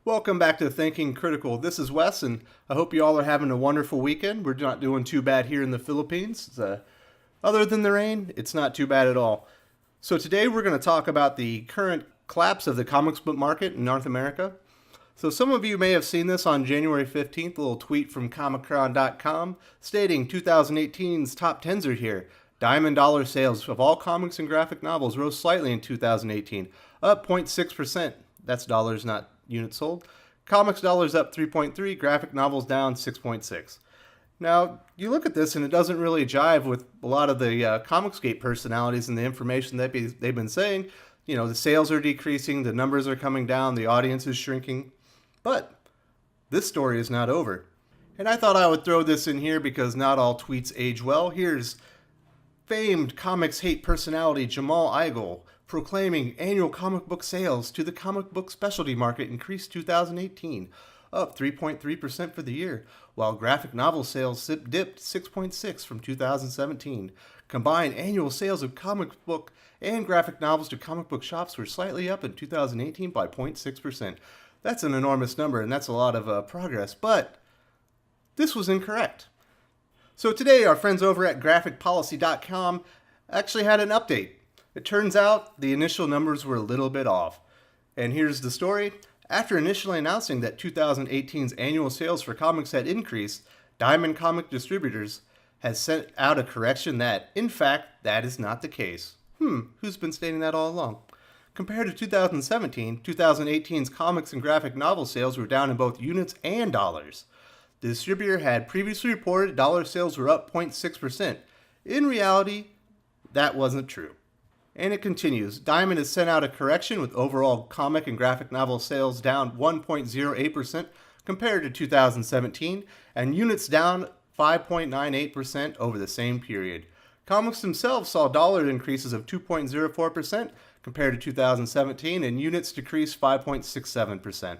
Welcome back to Thinking Critical. This is Wes, and I hope you all are having a wonderful weekend. We're not doing too bad here in the Philippines. Other than the rain, it's not too bad at all. So today we're going to talk about the current collapse of the comics book market in North America. So some of you may have seen this on January 15th, a little tweet from Comicsgate stating 2018's top 10s are here. Diamond dollar sales of all comics and graphic novels rose slightly in 2018, up 0.6%. That's dollars, not units sold. Comics dollars up 3.3, graphic novels down 6.6. Now, you look at this and it doesn't really jive with a lot of the Comicsgate personalities and the information that they've been saying. You know, the sales are decreasing, the numbers are coming down, the audience is shrinking. But this story is not over. And I thought I would throw this in here because not all tweets age well. Here's famed comics hate personality Jamals proclaiming annual comic book sales to the comic book specialty market increased 2018, up 3.3% for the year, while graphic novel sales dipped 6.6% from 2017. Combined annual sales of comic book and graphic novels to comic book shops were slightly up in 2018 by 0.6%. That's an enormous number, and that's a lot of progress, but this was incorrect. So today, our friends over at graphicpolicy.com actually had an update. It turns out the initial numbers were a little bit off. And here's the story. After initially announcing that 2018's annual sales for comics had increased, Diamond Comic Distributors has sent out a correction that, in fact, that is not the case. Who's been stating that all along? Compared to 2017, 2018's comics and graphic novel sales were down in both units and dollars. The distributor had previously reported dollar sales were up 0.6%. In reality, that wasn't true. And it continues. Diamond has sent out a correction with overall comic and graphic novel sales down 1.08% compared to 2017, and units down 5.98% over the same period. Comics themselves saw dollar increases of 2.04% compared to 2017, and units decreased 5.67%.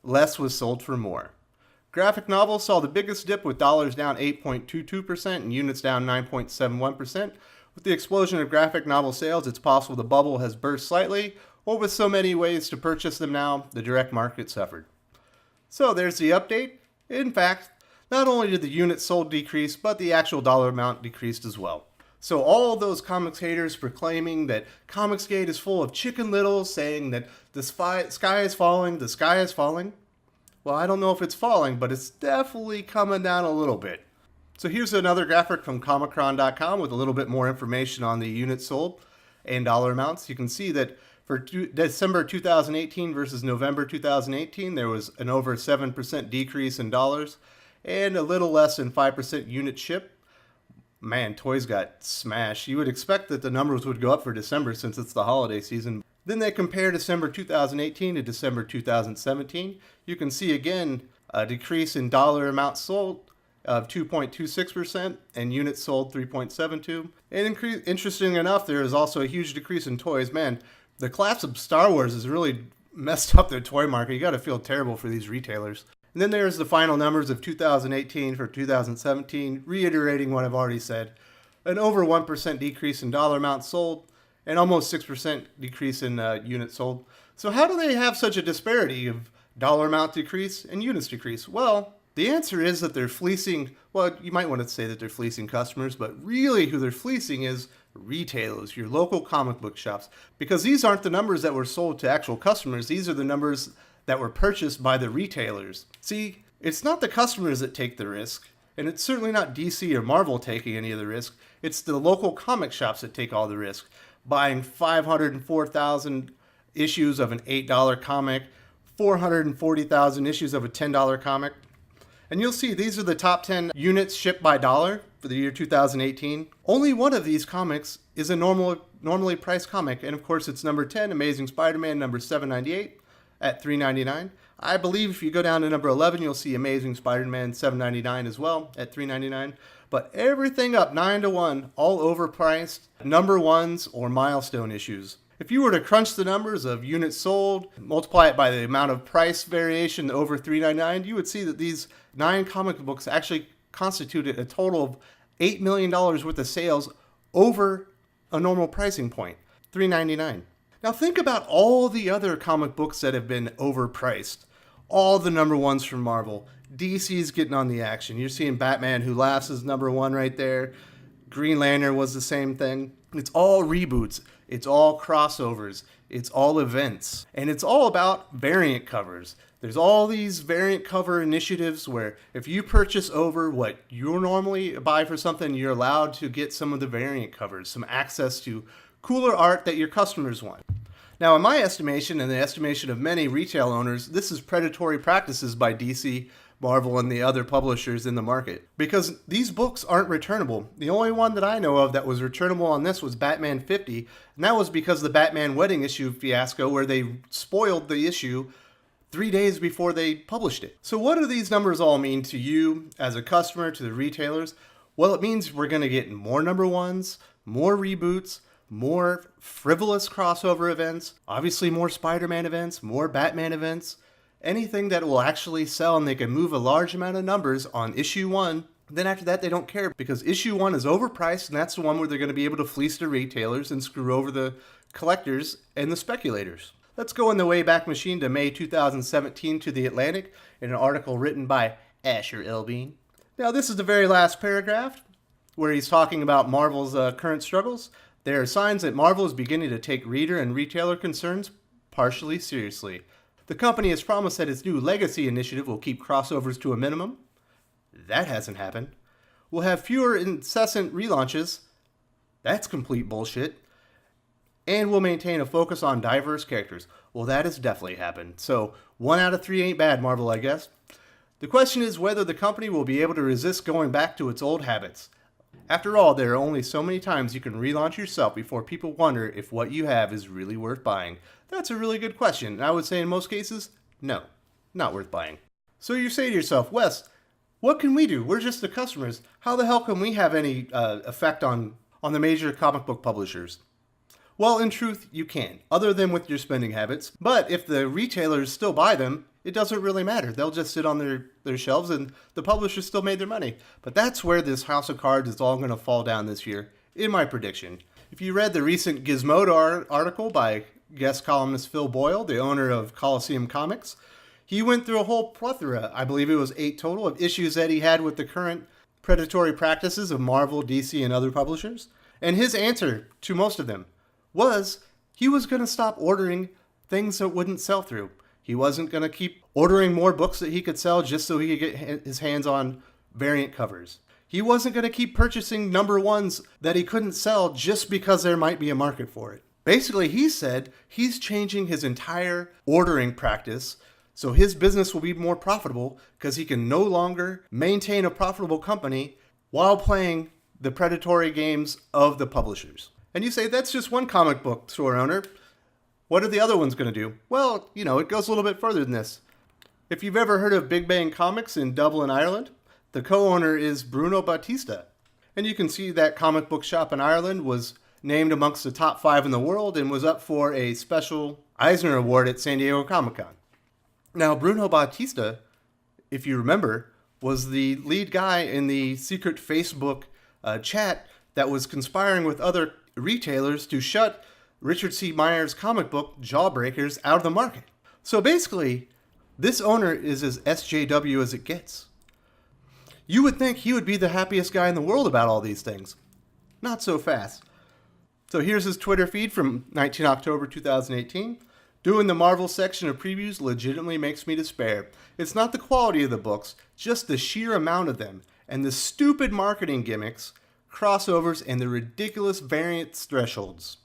Less was sold for more. Graphic novels saw the biggest dip with dollars down 8.22% and units down 9.71%. With the explosion of graphic novel sales, it's possible the bubble has burst slightly, or with so many ways to purchase them now, the direct market suffered. So there's the update. In fact, not only did the units sold decrease, but the actual dollar amount decreased as well. So all those comics haters proclaiming that Comicsgate is full of Chicken Little, saying that the sky is falling, the sky is falling. Well, I don't know if it's falling, but it's definitely coming down a little bit. So here's another graphic from Comichron.com with a little bit more information on the units sold and dollar amounts. You can see that for December 2018 versus November 2018, there was an over 7% decrease in dollars and a little less than 5% unit ship. Man, toys got smashed. You would expect that the numbers would go up for December since it's the holiday season. Then they compare December 2018 to December 2017. You can see again a decrease in dollar amount sold of 2.26% and units sold 3.72. And interesting enough, there is also a huge decrease in toys. Man, the collapse of Star Wars has really messed up the toy market. You got to feel terrible for these retailers. And then there's the final numbers of 2018 for 2017, reiterating what I've already said. An over 1% decrease in dollar amount sold and almost 6% decrease in units sold. So how do they have such a disparity of dollar amount decrease and units decrease? Well, the answer is that they're fleecing, well, you might want to say that they're fleecing customers, but really who they're fleecing is retailers, your local comic book shops, because these aren't the numbers that were sold to actual customers. These are the numbers that were purchased by the retailers. See, it's not the customers that take the risk, and it's certainly not DC or Marvel taking any of the risk. It's the local comic shops that take all the risk, buying 504,000 issues of an $8 comic, 440,000 issues of a $10 comic. And you'll see these are the top 10 units shipped by dollar for the year 2018. Only one of these comics is a normally priced comic, and of course it's number 10, Amazing Spider-Man, number 798 at $3.99. I believe if you go down to number 11, you'll see Amazing Spider-Man $7.99 as well at $3.99. But everything up 9 to 1, all overpriced, number ones or milestone issues. If you were to crunch the numbers of units sold, multiply it by the amount of price variation over $3.99, you would see that these 9 comic books actually constituted a total of $8 million worth of sales over a normal pricing point, $3.99. Now think about all the other comic books that have been overpriced. All the number ones from Marvel. DC's getting on the action. You're seeing Batman Who Laughs is number one right there. Green Lantern was the same thing. It's all reboots. It's all crossovers. It's all events. And it's all about variant covers. There's all these variant cover initiatives where if you purchase over what you normally buy for something, you're allowed to get some of the variant covers, some access to cooler art that your customers want. Now, in my estimation and the estimation of many retail owners, this is predatory practices by DC, Marvel, and the other publishers in the market. Because these books aren't returnable. The only one that I know of that was returnable on this was Batman 50, and that was because of the Batman wedding issue fiasco where they spoiled the issue 3 days before they published it. So what do these numbers all mean to you as a customer, to the retailers? Well, it means we're going to get more number ones, more reboots, more frivolous crossover events, obviously more Spider-Man events, more Batman events, anything that will actually sell and they can move a large amount of numbers on issue 1. Then after that, they don't care because issue 1 is overpriced, and that's the one where they're going to be able to fleece the retailers and screw over the collectors and the speculators. Let's go in the Wayback Machine to May 2017 to The Atlantic in an article written by Asher Elbein. Now, this is the very last paragraph where he's talking about Marvel's current struggles. There are signs that Marvel is beginning to take reader and retailer concerns partially seriously. The company has promised that its new Legacy initiative will keep crossovers to a minimum. That hasn't happened. We'll have fewer incessant relaunches. That's complete bullshit. And we'll maintain a focus on diverse characters. Well, that has definitely happened. So 1 out of 3 ain't bad, Marvel, I guess. The question is whether the company will be able to resist going back to its old habits. After all, there are only so many times you can relaunch yourself before people wonder if what you have is really worth buying. That's a really good question. And I would say in most cases, no, not worth buying. So you say to yourself, Wes, what can we do? We're just the customers. How the hell can we have any effect on the major comic book publishers? Well, in truth, you can, other than with your spending habits. But if the retailers still buy them, it doesn't really matter. They'll just sit on their shelves and the publishers still made their money. But that's where this house of cards is all going to fall down this year, in my prediction. If you read the recent Gizmodo article by guest columnist Phil Boyle, the owner of Coliseum Comics, he went through a whole plethora, I believe it was 8 total, of issues that he had with the current predatory practices of Marvel, DC, and other publishers. And his answer to most of them was he was going to stop ordering things that wouldn't sell through. He wasn't going to keep ordering more books that he could sell just so he could get his hands on variant covers. He wasn't going to keep purchasing number ones that he couldn't sell just because there might be a market for it. Basically, he said he's changing his entire ordering practice so his business will be more profitable because he can no longer maintain a profitable company while playing the predatory games of the publishers. And you say, that's just one comic book store owner. What are the other ones going to do? Well, it goes a little bit further than this. If you've ever heard of Big Bang Comics in Dublin, Ireland, the co-owner is Bruno Batista. And you can see that comic book shop in Ireland was named amongst the top 5 in the world and was up for a special Eisner Award at San Diego Comic-Con. Now, Bruno Batista, if you remember, was the lead guy in the secret Facebook chat that was conspiring with other retailers to shut Richard C. Meyer's comic book Jawbreakers out of the market. So basically, this owner is as SJW as it gets. You would think he would be the happiest guy in the world about all these things. Not so fast. So here's his Twitter feed from 19 October 2018. Doing the Marvel section of previews legitimately makes me despair. It's not the quality of the books, just the sheer amount of them, and the stupid marketing gimmicks, crossovers, and the ridiculous variance thresholds.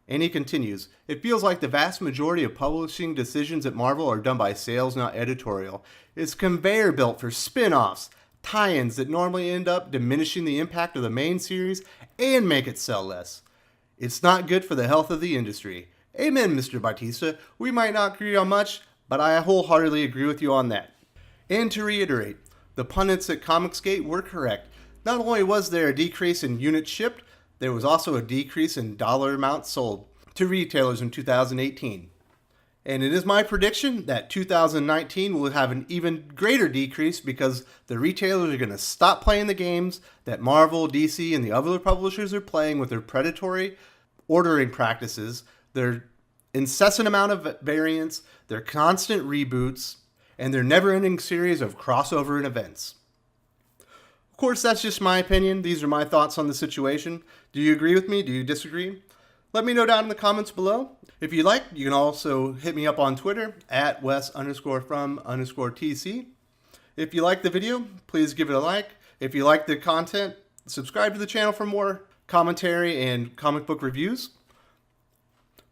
And he continues, it feels like the vast majority of publishing decisions at Marvel are done by sales, not editorial. It's conveyor belt for spin-offs, tie-ins that normally end up diminishing the impact of the main series and make it sell less. It's not good for the health of the industry. Amen, Mr. Batista. We might not agree on much, but I wholeheartedly agree with you on that. And to reiterate, the pundits at Comicsgate were correct. Not only was there a decrease in units shipped, there was also a decrease in dollar amounts sold to retailers in 2018. And it is my prediction that 2019 will have an even greater decrease because the retailers are going to stop playing the games that Marvel, DC, and the other publishers are playing with their predatory ordering practices. They're incessant amount of variants, their constant reboots, and their never-ending series of crossover and events. Of course, that's just my opinion. These are my thoughts on the situation. Do you agree with me? Do you disagree? Let me know down in the comments below. If you like, you can also hit me up on Twitter at Wes_from_TC. If you like the video, please give it a like. If you like the content, subscribe to the channel for more commentary and comic book reviews.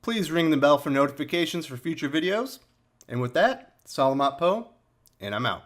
Please ring the bell for notifications for future videos. And with that, Salamat Po, and I'm out.